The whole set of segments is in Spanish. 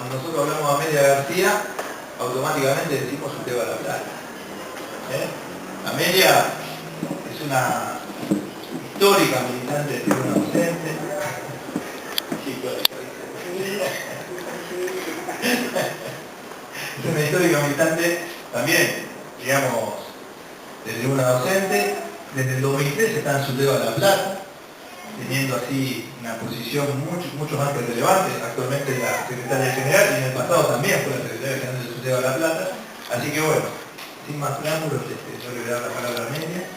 Cuando nosotros hablamos de Amelia García, automáticamente decimos Uteba La Plata. Amelia es una histórica militante de tribuna docente. Es una histórica militante también, digamos, de tribuna docente. Desde el 2003 está en Uteba La Plata, teniendo así una posición mucho más que relevante. Actualmente es la secretaria general y en el pasado también fue la secretaria general de Uteba La Plata. Así que bueno, sin más preámbulos, yo le voy a dar la palabra a Amelia.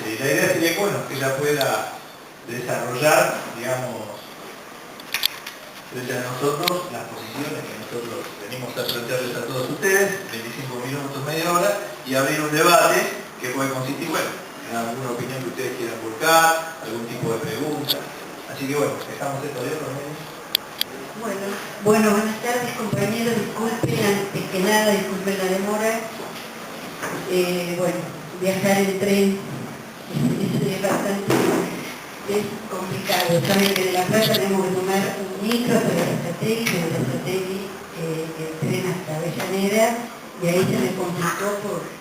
Y la idea sería que, bueno, que ella pueda desarrollar, digamos, frente a nosotros las posiciones que nosotros venimos a plantearles a todos ustedes, 25 minutos, media hora, y abrir un debate que puede consistir, bueno, en alguna opinión que ustedes quieran volcar, algún tipo de pregunta. Así que bueno, dejamos esto abierto, ¿no? Bueno, buenas tardes compañeros, disculpen, antes que nada, disculpen la demora. Bueno, viajar en tren es bastante complicado. Saben que de La Plata tenemos que tomar un micro para Berazategui, de Berazategui el tren hasta Avellaneda, y ahí se me complicó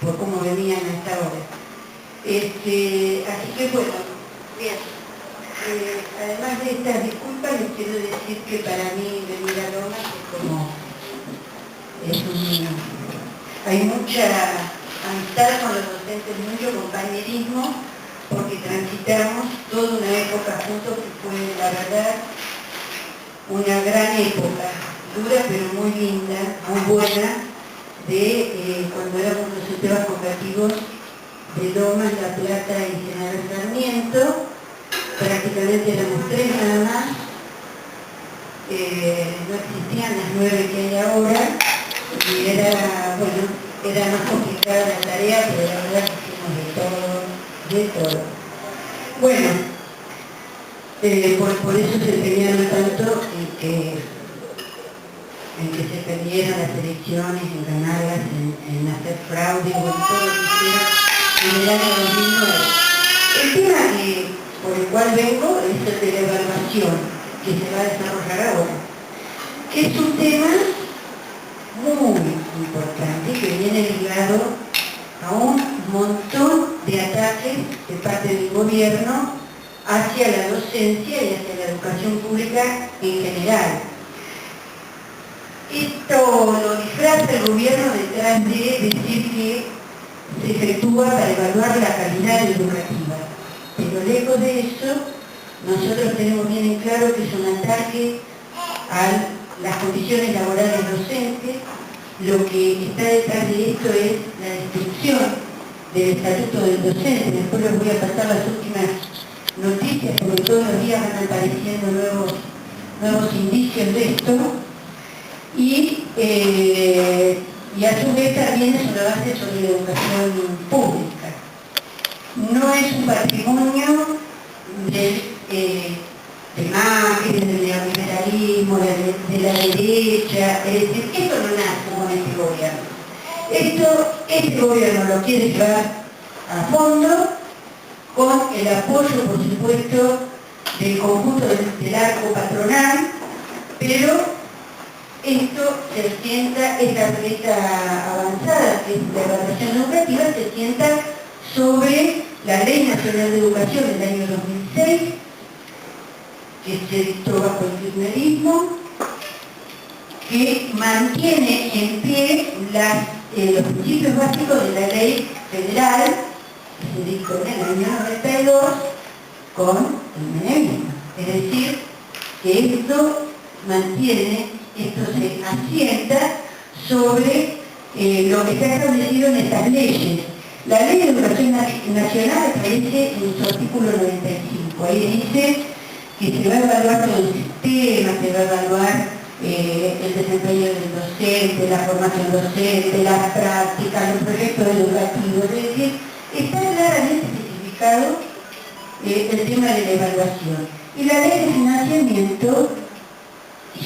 por cómo venían a esta hora. Así que bueno, bien. Además de estas disculpas, les quiero decir que para mí venir a Lomas hay mucha amistad con los docentes, mucho compañerismo, porque transitamos toda una época juntos que fue, la verdad, una gran época, dura pero muy linda, muy buena, de cuando éramos los sistemas cooperativos de Lomas, La Plata y General Sarmiento. Prácticamente éramos tres nada más, no existían las 9 que hay ahora, y era más complicada la tarea, pero la verdad que hicimos de todo. Bueno, por eso se empeñaron tanto en que se perdieran las elecciones, en ganarlas, en hacer fraude, o en todo lo que hicieron en el año 2009. El tema por el cual vengo es el de la evaluación que se va a desarrollar ahora, que es un tema muy importante que viene ligado a un montón de ataques de parte del gobierno hacia la docencia y hacia la educación pública en general. Esto lo disfraza el gobierno detrás de decir que se efectúa para evaluar la calidad educativa. Pero lejos de eso, nosotros tenemos bien en claro que es un ataque a las condiciones laborales docentes. Lo que está detrás de esto es la destrucción del estatuto del docente. Después les voy a pasar las últimas noticias, porque todos los días van apareciendo nuevos indicios de esto. Y a su vez también es una base sobre la educación pública. No es un patrimonio de Macri, del neoliberalismo, de la derecha, es decir, esto no nace con este gobierno. Este gobierno lo quiere llevar a fondo con el apoyo, por supuesto, del conjunto del arco patronal, pero esto se sienta, esta meta avanzada, que es la evaluación educativa, se sienta sobre la Ley Nacional de Educación del año 2006, que se dictó bajo el kirchnerismo, que mantiene en pie los principios básicos de la ley federal, que se dictó en el año 92 con el menemismo. Es decir, que esto se asienta sobre lo que está establecido en estas leyes. La Ley de Educación Nacional aparece en su artículo 95. Ahí dice que se va a evaluar todo el sistema, se va a evaluar el desempeño del docente, la formación docente, las prácticas, los proyectos educativos. Es decir, está claramente especificado el tema de la evaluación. Y la Ley de Financiamiento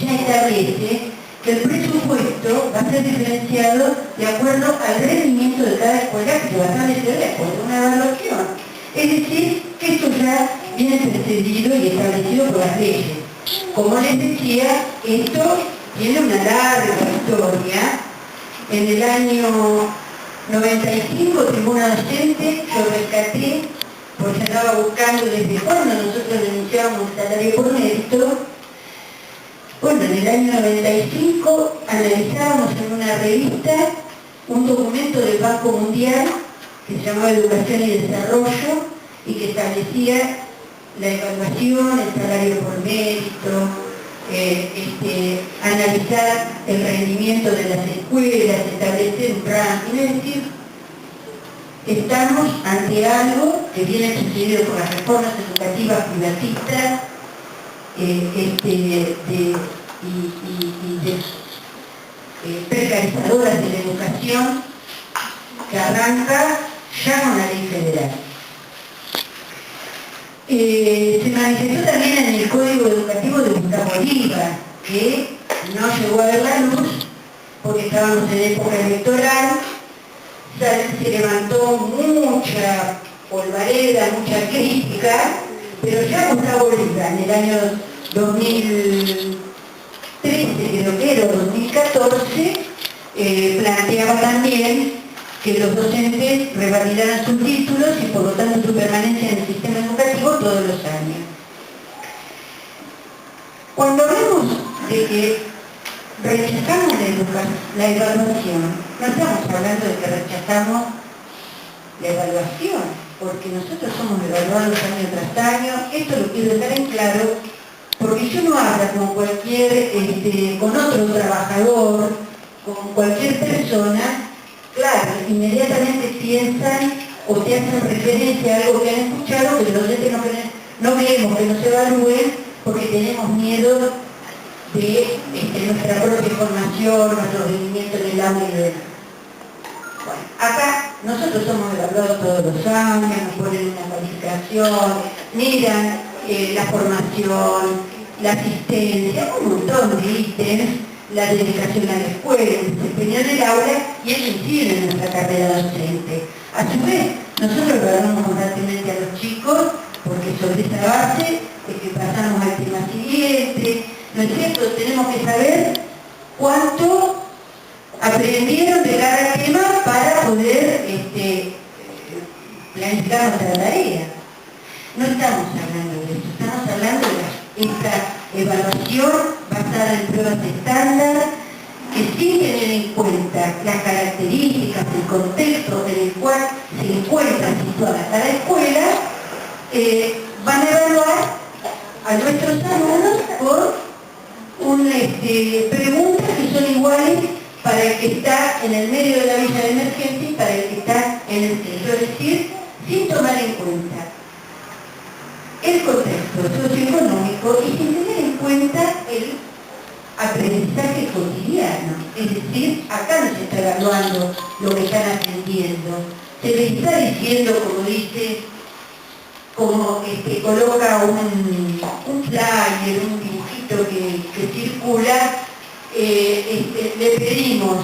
ya establece que el presupuesto va a ser diferenciado de acuerdo al rendimiento de cada escuela que se va a establecer de acuerdo a una evaluación. Es decir, que esto ya viene precedido y establecido por las leyes. Como les decía, esto tiene una larga historia. En el año 95, tribuna docente, yo rescaté, porque andaba buscando desde cuando nosotros denunciábamos el salario por mérito. Bueno, en el año 95 analizábamos en una revista un documento del Banco Mundial que se llamaba Educación y Desarrollo y que establecía la evaluación, el salario por mérito, analizar el rendimiento de las escuelas, establecer un ranking, es decir, estamos ante algo que viene sucedido con las reformas educativas privatistas precarizadoras de la educación, que arranca ya con la ley federal. Se manifestó también en el Código Educativo de Gustavo Bolívar, que no llegó a ver la luz porque estábamos en época electoral. Se levantó mucha polvareda, mucha crítica, pero ya Gustavo Bolívar en el año 2013, creo que era, 2014, planteaba también que los docentes revalidaran sus títulos y por lo tanto su permanencia en el sistema educativo todos los años. Cuando hablamos de que rechazamos la evaluación, no estamos hablando de que rechazamos la evaluación, porque nosotros somos evaluados año tras año. Esto lo quiero dejar en claro, porque yo no hablo con otro trabajador, con cualquier persona. Claro, inmediatamente piensan o te hacen referencia a algo que han escuchado, que los docentes no queremos que nos evalúen porque tenemos miedo de nuestra propia formación, nuestro rendimiento en el aula y demás. Bueno, acá nosotros somos evaluados todos los años, nos ponen una calificación, miran la formación, la asistencia, un montón de ítems, la dedicación a la escuela, el desempeño en el aula, y eso incide en nuestra carrera docente. A su vez, nosotros evaluamos constantemente a los chicos, porque sobre esa base es que pasamos al tema siguiente, ¿no es cierto? Tenemos que saber cuánto aprendieron de cada tema para poder planificar nuestra tarea. No estamos hablando de eso, estamos hablando de esta evaluación basada en pruebas estándar que sin tener en cuenta las características, el contexto en el cual se encuentra situada cada escuela, van a evaluar a nuestros alumnos por preguntas que son iguales para el que está en el medio de la villa de emergencia y para el que está en el centro, es decir, sin tomar en cuenta el contexto socioeconómico y sin tener en cuenta el aprendizaje cotidiano. Es decir, acá no se está evaluando lo que están aprendiendo, se les está diciendo, como dice, como coloca un flyer, un dibujito que circula, le pedimos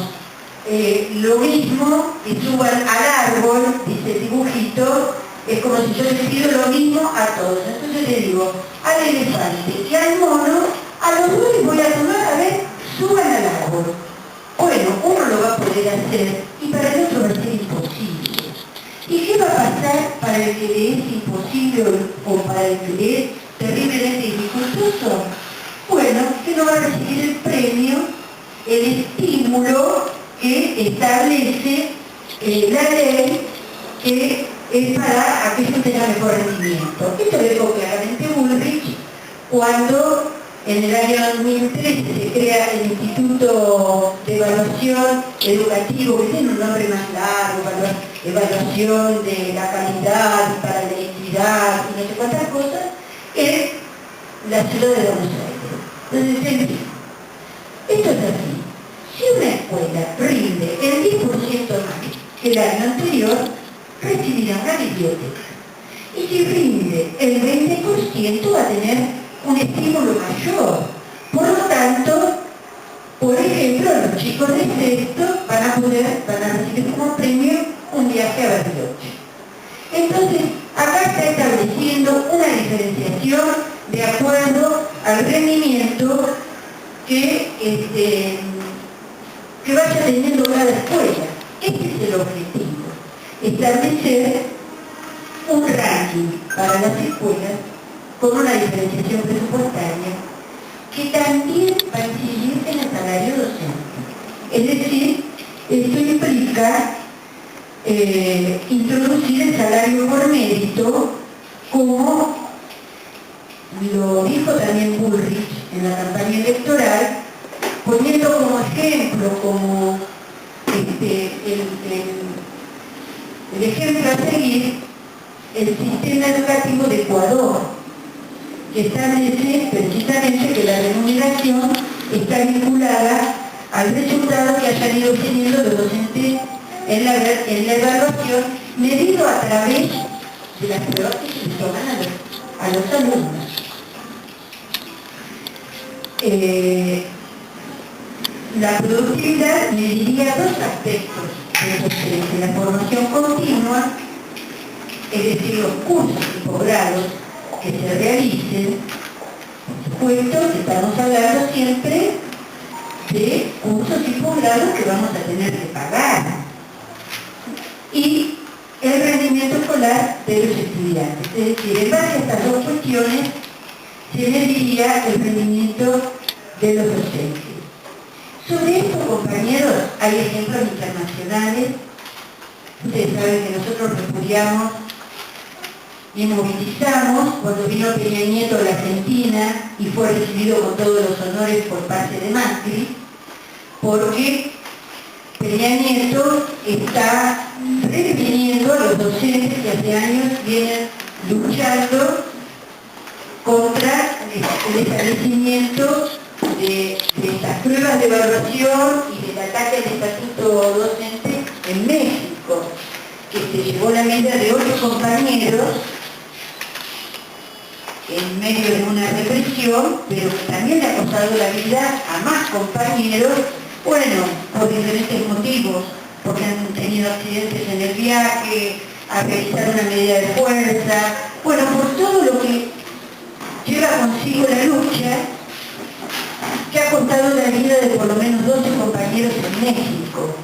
lo mismo que suban al árbol, dice el dibujito. Es como si yo les pido lo mismo a todos. Entonces le digo, al elefante y al mono, a los dos les voy a tomar, a ver, suban al árbol. Bueno, uno lo va a poder hacer y para el otro va a ser imposible. ¿Y qué va a pasar para el que le es imposible o para el que le es terriblemente dificultoso? Bueno, que no va a recibir el premio, el estímulo que establece la ley, que es para aquellos que tengan mejor rendimiento. Esto lo dijo claramente Bullrich cuando en el año 2013 se crea el Instituto de Evaluación Educativo, que tiene un nombre más largo, evaluación de la calidad para la equidad y no sé cuántas cosas, en la ciudad de Buenos Aires. Entonces, en fin, esto es así. Si una escuela rinde el 10% más que el año anterior, recibirá una biblioteca. Y si rinde el 20%, va a tener un estímulo mayor. Por lo tanto, por ejemplo, los chicos de sexto van a recibir como premio un viaje a Bariloche. Entonces, acá está estableciendo una diferenciación de acuerdo al rendimiento que vaya teniendo cada escuela. Este es el objetivo, establecer un ranking para las escuelas con una diferenciación presupuestaria que también va a incidir en el salario docente. Es decir, esto implica introducir el salario por mérito, como lo dijo también Bullrich en la campaña electoral, poniendo como ejemplo, como el ejemplo a seguir, el sistema educativo de Ecuador, que establece precisamente que la remuneración está vinculada al resultado que hayan ido obteniendo los docentes en la evaluación, medido a través de las pruebas que se toman a los alumnos. La productividad mediría dos aspectos de la formación continua, es decir, los cursos y posgrados que se realicen. Por supuesto, estamos hablando siempre de cursos y posgrados que vamos a tener que pagar, y el rendimiento escolar de los estudiantes. Es decir, en base a estas dos cuestiones se mediría el rendimiento de los docentes. Sobre esto, compañeros, hay ejemplos internacionales. Ustedes saben que nosotros repudiamos y movilizamos cuando vino Peña Nieto a la Argentina y fue recibido con todos los honores por parte de Macri, porque Peña Nieto está reprimiendo a los docentes que hace años vienen luchando contra el establecimiento de estas pruebas de evaluación y del ataque al estatuto docente en México, que se llevó la vida de 8 compañeros en medio de una represión, pero que también le ha costado la vida a más compañeros, bueno, por diferentes motivos, porque han tenido accidentes en el viaje, a realizar una medida de fuerza, bueno, por todo lo que lleva consigo la lucha, que ha costado la vida de por lo menos 12 compañeros en México.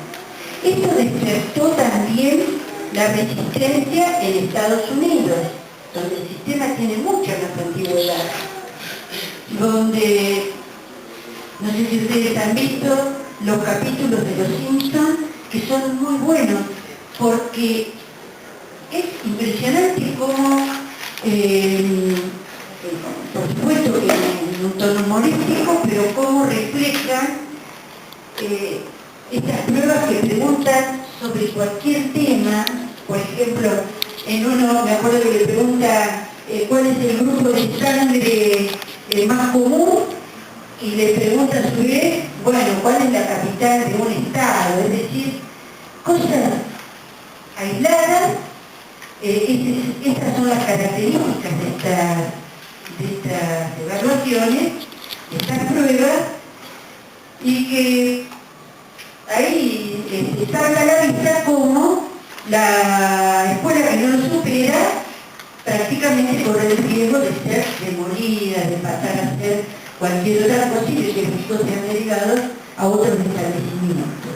Esto despertó también la resistencia en Estados Unidos, donde el sistema tiene mucha más antigüedad, donde, no sé si ustedes han visto los capítulos de Los Simpsons, que son muy buenos, porque es impresionante cómo, por supuesto que en un tono humorístico, pero cómo reflejan estas pruebas que preguntan sobre cualquier tema. Por ejemplo, en uno me acuerdo que le pregunta cuál es el grupo de sangre más común, y le pregunta a su vez, bueno, cuál es la capital de un estado, es decir, cosas aisladas. Estas son las características de estas evaluaciones, de estas pruebas, y que ahí salga a la vista como la escuela que no lo supera prácticamente corre el riesgo de ser demolida, de pasar a ser cualquier otra cosa y de que los hijos sean derivados a otros establecimientos.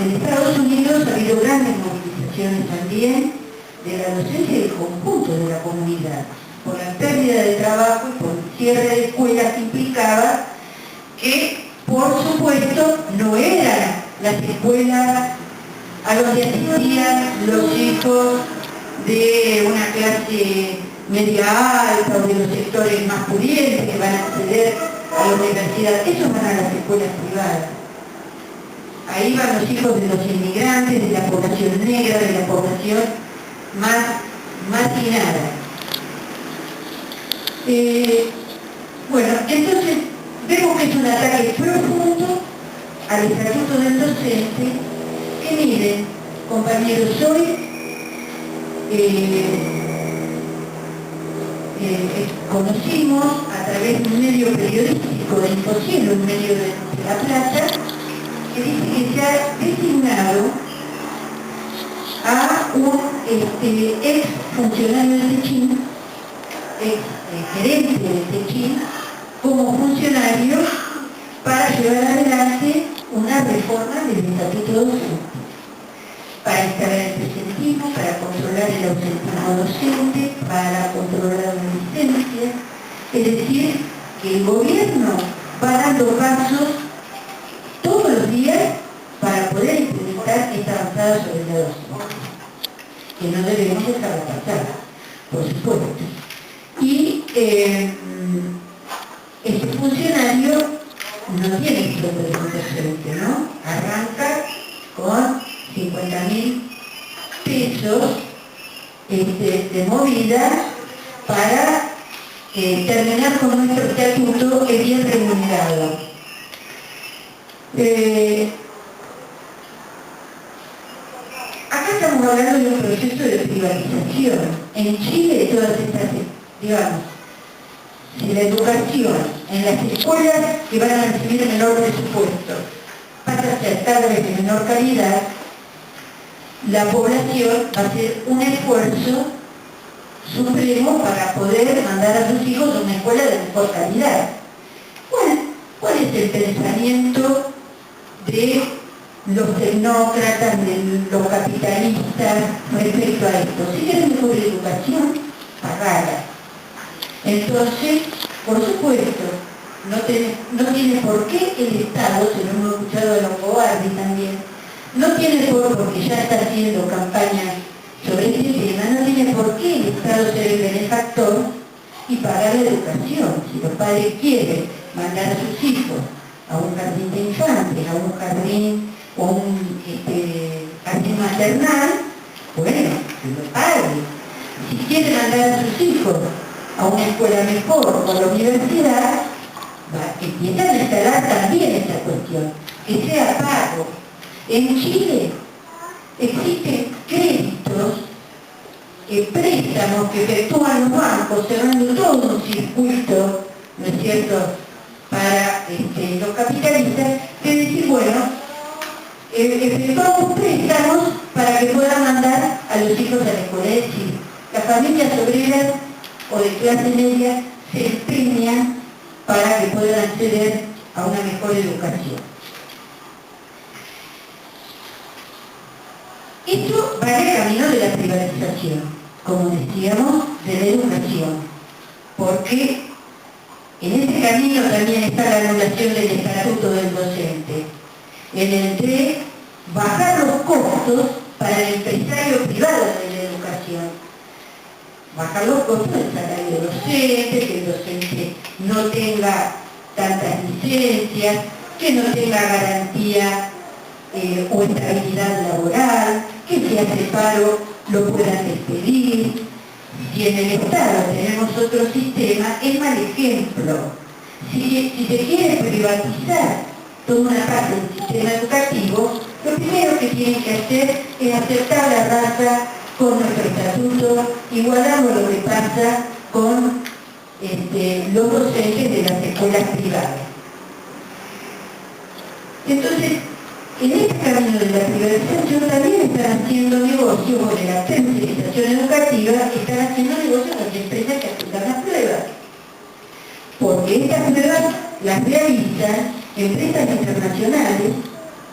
En Estados Unidos ha habido grandes movilizaciones también de la docencia y del conjunto de la comunidad, por la pérdida de trabajo y por el cierre de escuelas que implicaba que, por supuesto, no eran las escuelas a donde asistían los hijos de una clase media alta o de los sectores más pudientes que van a acceder a la universidad. Esos van a las escuelas privadas. Ahí van los hijos de los inmigrantes, de la población negra, de la población más marginada. Bueno, entonces vemos que es un ataque profundo al estatuto del docente, que miren, compañeros, hoy conocimos a través de un medio periodístico de Imposible, un medio de La Plata, que dice que se ha designado a un ex funcionario de Techín gerente de Techín, como funcionario para llevar adelante una reforma del estatuto docente, para instalar el presentismo, para controlar el ausentismo docente, para controlar la licencia. Es decir, que el gobierno va dando pasos todos los días para poder implementar esta avanzada sobre la docencia, que no debemos dejar de pasar, por supuesto. Y este funcionario no tiene sueldo de docente, ¿no? Arranca con 50.000 pesos de movida para terminar con nuestro estatuto que es bien remunerado. Acá estamos hablando de un proceso de privatización. En Chile todas estas, digamos, si la educación en las escuelas que van a recibir menor presupuesto pasa a ser cada vez de menor calidad, la población va a hacer un esfuerzo supremo para poder mandar a sus hijos a una escuela de mejor calidad. ¿Cuál es el pensamiento de los tecnócratas, de los capitalistas respecto a esto? Si quieren mejor educación, pagala. Entonces, por supuesto, no tiene por qué el Estado, se lo hemos escuchado a Longobardi también, no tiene porque ya está haciendo campaña sobre este tema, no tiene por qué el Estado ser el benefactor y pagar la educación. Si los padres quieren mandar a sus hijos a un jardín de infantes, a un jardín o un jardín maternal, bueno, que lo paguen. Si quieren mandar a sus hijos a una escuela mejor o a la universidad, empiezan a instalar también esta cuestión, que sea pago. En Chile existen créditos, préstamos que efectúan los bancos, cerrando todo un circuito, ¿no es cierto?, para los capitalistas, que decir, bueno, efectuamos préstamos para que puedan mandar a los hijos a la escuela. Es decir, las familias obreras o de clase media se empeñan para que puedan acceder a una mejor educación. Esto va en el camino de la privatización, como decíamos, de la educación, porque en ese camino también está la anulación del estatuto del docente, en el de bajar los costos para el empresario privado de la educación, bajar los costos del salario docente, que el docente no tenga tantas licencias, que no tenga garantía o estabilidad laboral, que si hace paro lo puedan despedir. Si en el Estado tenemos otro sistema, es mal ejemplo. Si se quiere privatizar toda una parte del sistema educativo, lo primero que tienen que hacer es aceptar la raza con nuestro estatuto, igualando lo que pasa con los docentes de las escuelas privadas. Entonces, en este camino de la privatización también están haciendo negocios, o de la tercerización educativa, están haciendo negocios las empresas que aplican las pruebas. Porque estas pruebas las realizan empresas internacionales,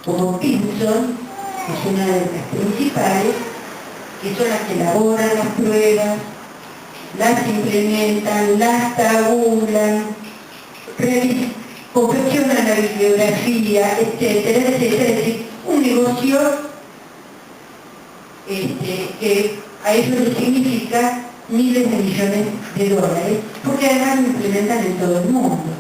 como Pearson, que es una de las principales, que son las que elaboran las pruebas, las implementan, las tabulan, confeccionan la bibliografía, etcétera, etcétera. Es decir, un negocio que a eso le significa miles de millones de dólares, porque además lo implementan en todo el mundo.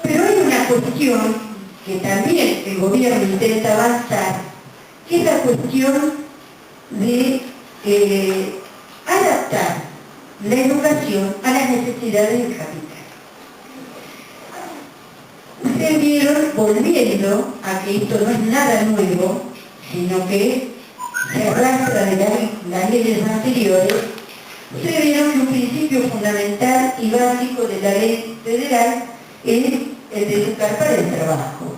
Pero hay una cuestión que también el gobierno intenta avanzar, que es la cuestión de adaptar la educación a las necesidades del capital. Ustedes vieron, volviendo a que esto no es nada nuevo, sino que se arrastra de las leyes anteriores, ustedes vieron que un principio fundamental y básico de la ley federal es el de educar para el trabajo.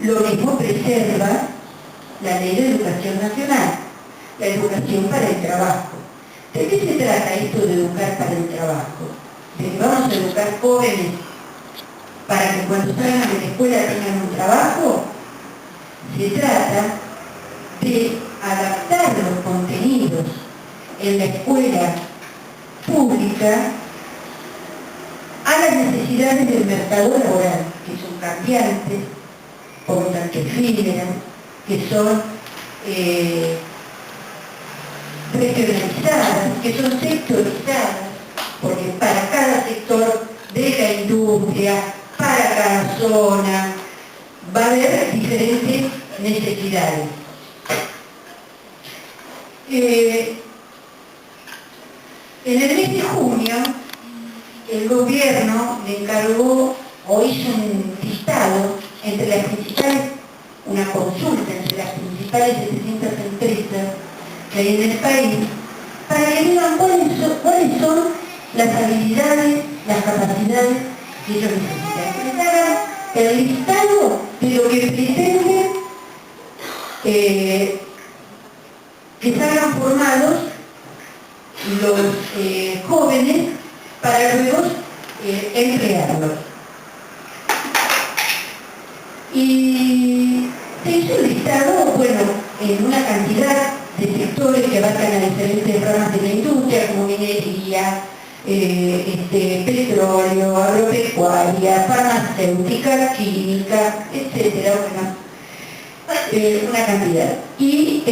Lo mismo preserva la Ley de Educación Nacional. la educación para el trabajo. ¿De qué se trata esto de educar para el trabajo? ¿De que vamos a educar jóvenes para que cuando salgan de la escuela tengan un trabajo? Se trata de adaptar los contenidos en la escuela pública a las necesidades del mercado laboral, que son cambiantes, por lo tanto efímeras, que son regionalizadas, que son sectorizadas, porque para cada sector de la industria, para cada zona, va a haber diferentes necesidades. En el mes de junio, el gobierno le encargó o hizo un listado entre las principales, una consulta entre las principales 700 empresas que hay en el país, para que digan cuáles son las habilidades, las capacidades que ellos necesitan. Que les hagan el listado de lo que pretenden que salgan formados los jóvenes para luego emplearlos. Y se hizo un listado, bueno, en una cantidad de sectores que abarcan a diferentes ramas de la industria, como minería, petróleo, agropecuaria, farmacéutica, química, etcétera, bueno, una cantidad. Y,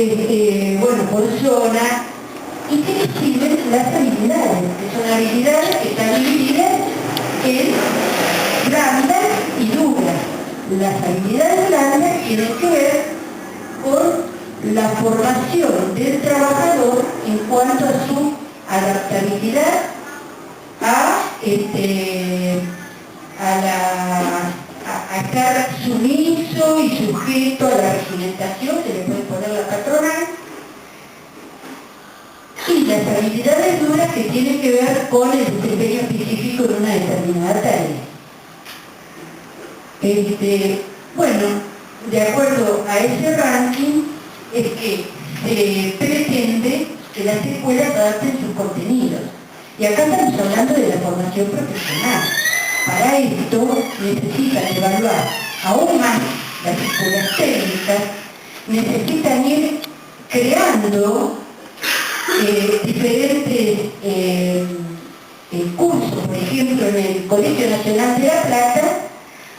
bueno, por zona, y que les sirven las habilidades, que son habilidades que están divididas en blandas y duras. Las habilidades blandas tienen que ver con la formación del trabajador en cuanto a su adaptabilidad a estar sumiso y sujeto a la regimentación que le puede poner la patronal, y las habilidades duras que tienen que ver con el desempeño específico en una determinada tarea. Bueno, de acuerdo a ese ranking es que se pretende que las escuelas adapten sus contenidos. Y acá estamos hablando de la formación profesional. Para esto necesitan evaluar aún más las escuelas técnicas, necesitan ir creando diferentes cursos. Por ejemplo, en el Colegio Nacional de La Plata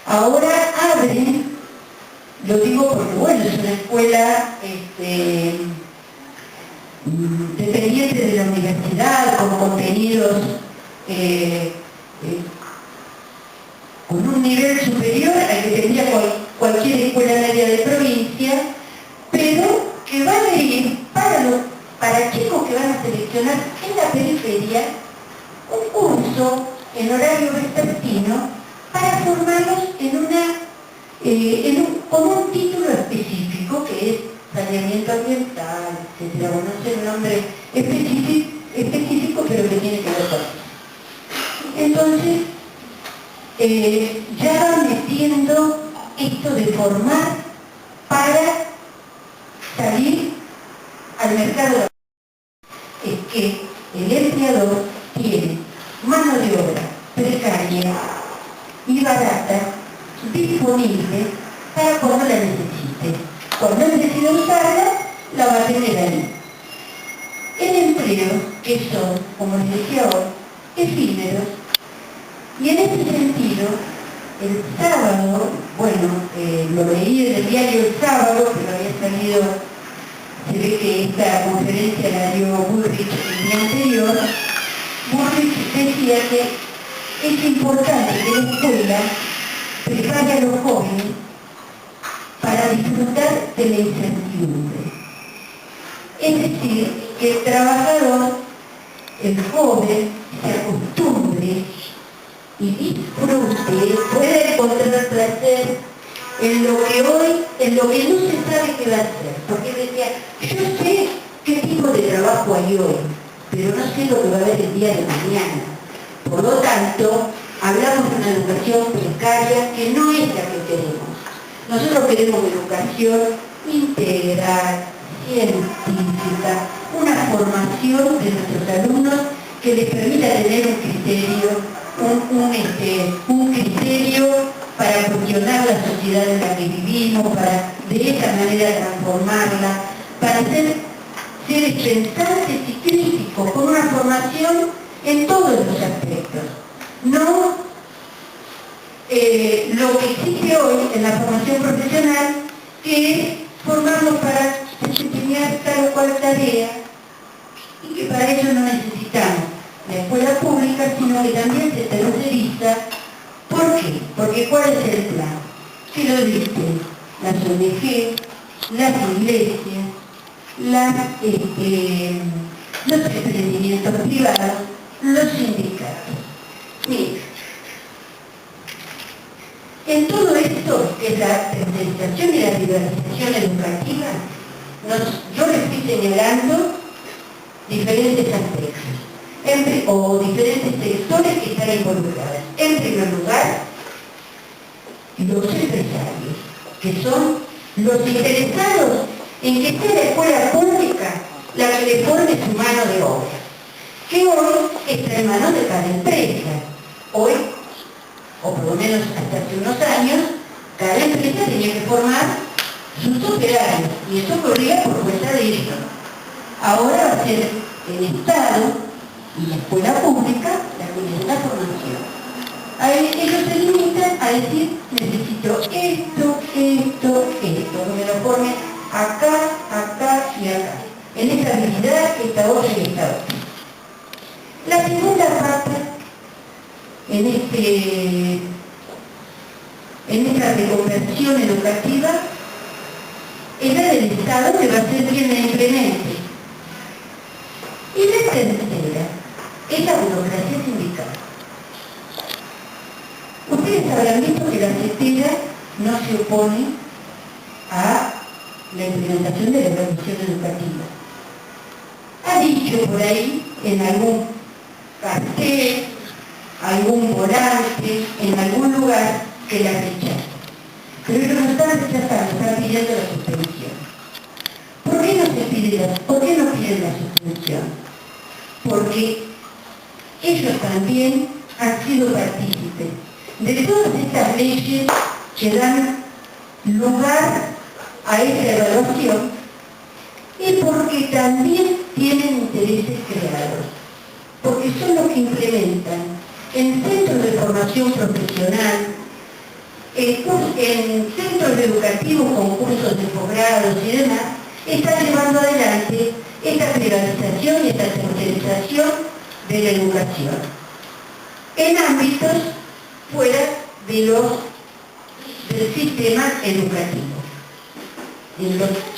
ahora abren, lo digo porque bueno, es una escuela dependiente de la universidad, con contenidos con un nivel superior al que tendría cualquier escuela media de provincia, pero que van a ir para chicos que van a seleccionar en la periferia un curso en horario vespertino para formarlos con un título específico que es saneamiento ambiental, etc. Bueno, no sé el nombre específico, pero que tiene que ver con eso. Entonces, ya van metiendo esto de formar para salir al mercado laboral. Es que el empleador tiene mano de obra precaria y barata disponible para cuando la necesite. Cuando él decida usarla, la va a tener ahí. En empleos que son, como les decía hoy, efímeros. Y en ese sentido, el sábado, bueno, lo leí en el diario el sábado, pero había salido, se ve que esta conferencia la dio Bullrich el día anterior. Bullrich decía que es importante que la escuela prepare a los jóvenes para disfrutar de la incertidumbre. Es decir, que el trabajador, el joven, se acostumbre y disfrute, pueda encontrar placer en lo que no se sabe qué va a hacer. Porque él decía, yo sé qué tipo de trabajo hay hoy, pero no sé lo que va a haber el día de mañana. Por lo tanto, hablamos de una educación precaria que no es la que queremos. Nosotros queremos educación integral, científica, una formación de nuestros alumnos que les permita tener un criterio para cuestionar la sociedad en la que vivimos, para de esa manera transformarla, para ser seres pensantes y críticos, con una formación en todos los aspectos. No lo que existe hoy en la formación profesional, que es formarnos para desempeñar tal o cual tarea, y que para ello no necesitamos la escuela pública, sino que también se terceriza. ¿Por qué? Porque ¿cuál es el plan? Que lo dicen las ONG, las iglesias, los emprendimientos privados, los sindicatos. Mira, en todo esto, que es la tercerización y la privatización educativa, yo les fui señalando diferentes aspectos, o diferentes sectores que están involucrados. En primer lugar, los empresarios, que son los interesados en que sea la escuela pública la que le forme su mano de obra, que hoy está en manos de cada empresa. Hoy, o por lo menos hasta hace unos años, cada empresa tenía que formar sus operarios, y eso corría por cuenta de ellos. Ahora va a ser el Estado y la escuela pública la que le da la formación. Ellos se limitan a decir, necesito esto, que me lo formen acá, acá y acá. En esta habilidad, esta otra y esta otra. La segunda parte, en esta reconversión educativa, es la del Estado, que va a ser quien la implemente. Y la tercera es la burocracia sindical. Ustedes habrán visto que la CETERA no se opone a la implementación de la revolución educativa. Ha dicho por ahí, en algún cartel, algún volante, en algún lugar, que la rechaza. Pero ellos no están rechazando, están pidiendo la suspensión. ¿Por qué no piden la suspensión? Porque ellos también han sido partícipes de todas estas leyes que dan lugar a esta evaluación, y porque también tienen intereses creados, porque son los que implementan en centros de formación profesional, en centros educativos con cursos de posgrados y demás, están llevando adelante esta privatización y esta tercerización de la educación en ámbitos fuera del sistema educativo.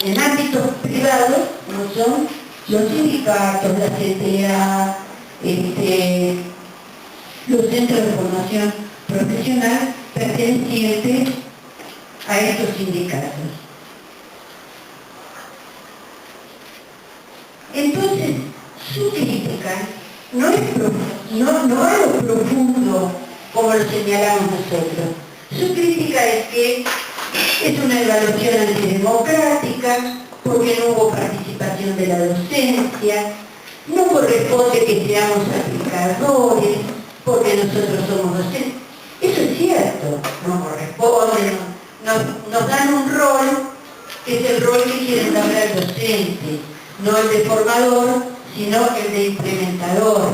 En ámbitos privados, como son los sindicatos, la CTA, los centros de formación profesional pertenecientes a estos sindicatos. Entonces, su crítica no va a lo profundo como lo señalamos nosotros. Su crítica es que es una evaluación antidemocrática, porque no hubo participación de la docencia, no corresponde que seamos aplicadores, porque nosotros somos docentes. Eso es cierto, no corresponde, nos dan un rol, que es el rol que quieren dar al docente, no el de formador, sino el de implementador.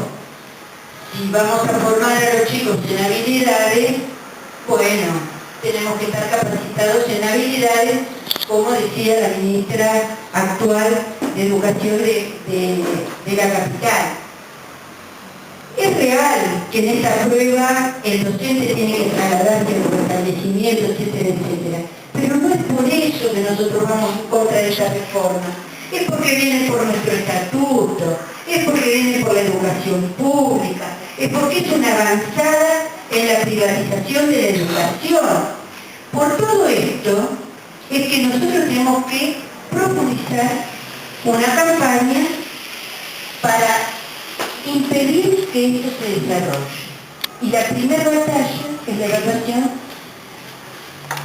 Si vamos a formar a los chicos en habilidades, bueno, tenemos que estar capacitados en habilidades, como decía la ministra actual de Educación de la capital. Es real que en esta prueba el docente tiene que trasladarse por establecimientos, etcétera, etcétera. Pero no es por eso que nosotros vamos en contra de esta reforma. Es porque viene por nuestro estatuto, es porque viene por la educación pública, es porque es una avanzada en la privatización de la educación. Por todo esto es que nosotros tenemos que profundizar una campaña para impedir que esto se desarrolle. Y la primera batalla es la evaluación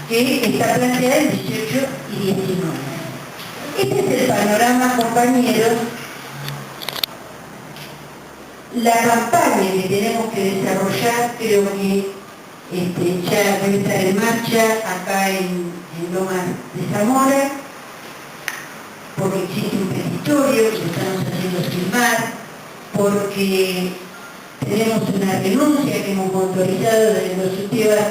que está planteada el 18 y 19. Este es el panorama, compañeros. La campaña que tenemos que desarrollar, creo que ya debe estar en marcha acá en Lomas de Zamora, porque existe un petitorio que lo estamos haciendo firmar, porque tenemos una renuncia que hemos autorizado desde los SUTEBA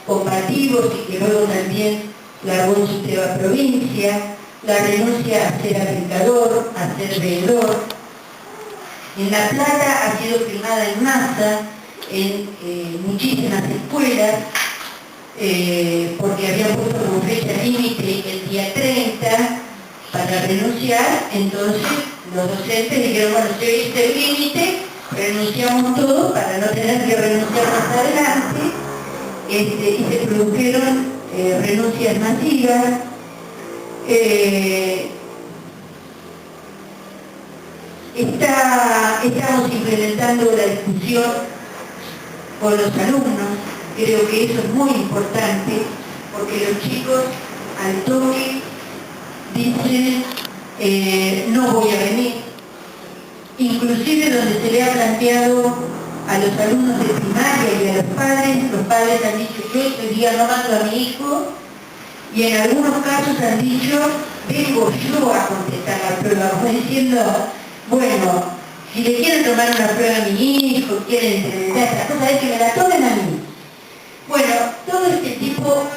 combativos y que luego también largó en SUTEBA provincia, la renuncia a ser aplicador, a ser veedor. En La Plata ha sido firmada en masa en muchísimas escuelas, porque habían puesto como fecha límite el día 30 para renunciar. Entonces los docentes dijeron, bueno, si hoy es el límite, renunciamos todos para no tener que renunciar más adelante, y se produjeron renuncias masivas. Estamos implementando la discusión con los alumnos. Creo que eso es muy importante, porque los chicos al toque dicen no voy a venir. Inclusive donde se le ha planteado a los alumnos de primaria y a los padres han dicho yo ese día no mando a mi hijo, y en algunos casos han dicho vengo yo a contestar la prueba, como diciendo, bueno, si le quieren tomar una prueba a mi hijo, quieren implementar estas cosas, es que me la tomen a mí. Bueno, todo este tipo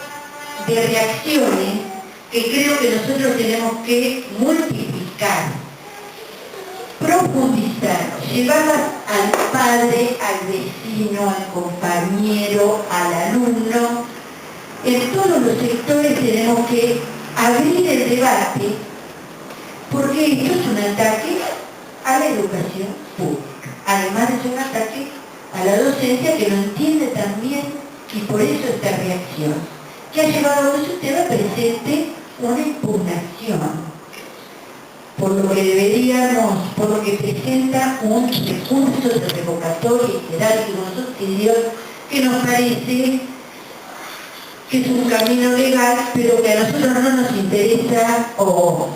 de reacciones que creo que nosotros tenemos que multiplicar, profundizar, llevarlas al padre, al vecino, al compañero, al alumno. En todos los sectores tenemos que abrir el debate, porque esto es un ataque a la educación pública. Además es un ataque a la docencia, que lo entiende también, y por eso esta reacción, que ha llevado a que usted presente una impugnación, por lo que deberíamos, por lo que presenta un recurso de revocatoria jerárquico subsidio, que nos parece que es un camino legal, pero que a nosotros no nos interesa, o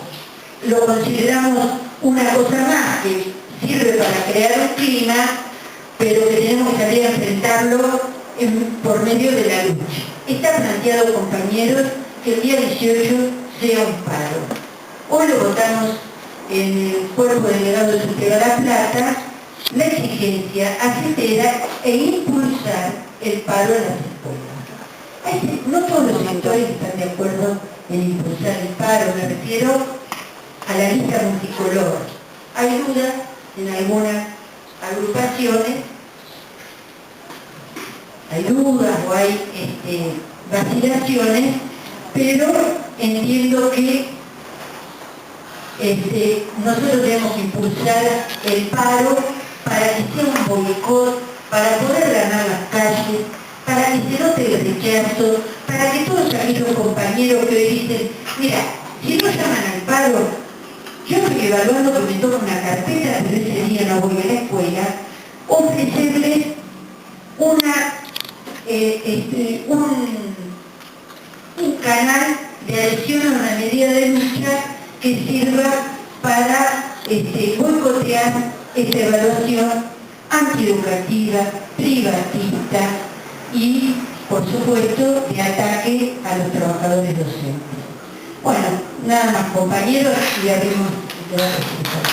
lo consideramos una cosa más que sirve para crear un clima, pero que tenemos que salir a enfrentarlo por medio de la lucha. Está planteado, compañeros, que el día 18 sea un paro. Hoy lo votamos en el cuerpo delegado de SUTEBA La Plata, la exigencia acetera e impulsar el paro en las escuelas. No todos los sectores están de acuerdo en impulsar el paro, me refiero a la lista multicolor. Hay dudas en algunas agrupaciones, hay dudas o hay vacilaciones, pero entiendo que nosotros tenemos que impulsar el paro para que sea un boicot, para poder ganar las calles, para que se note el rechazo, para que todos aquellos compañeros que hoy dicen, mira, si no llaman al paro, yo estoy evaluando que me toque una carpeta, pero ese día no voy a la escuela, ofrecerles un canal de adhesión a una medida de lucha que sirva para boicotear esta evaluación antieducativa, privatista y, por supuesto, de ataque a los trabajadores docentes. Bueno, nada más, compañeros, y abrimos el debate.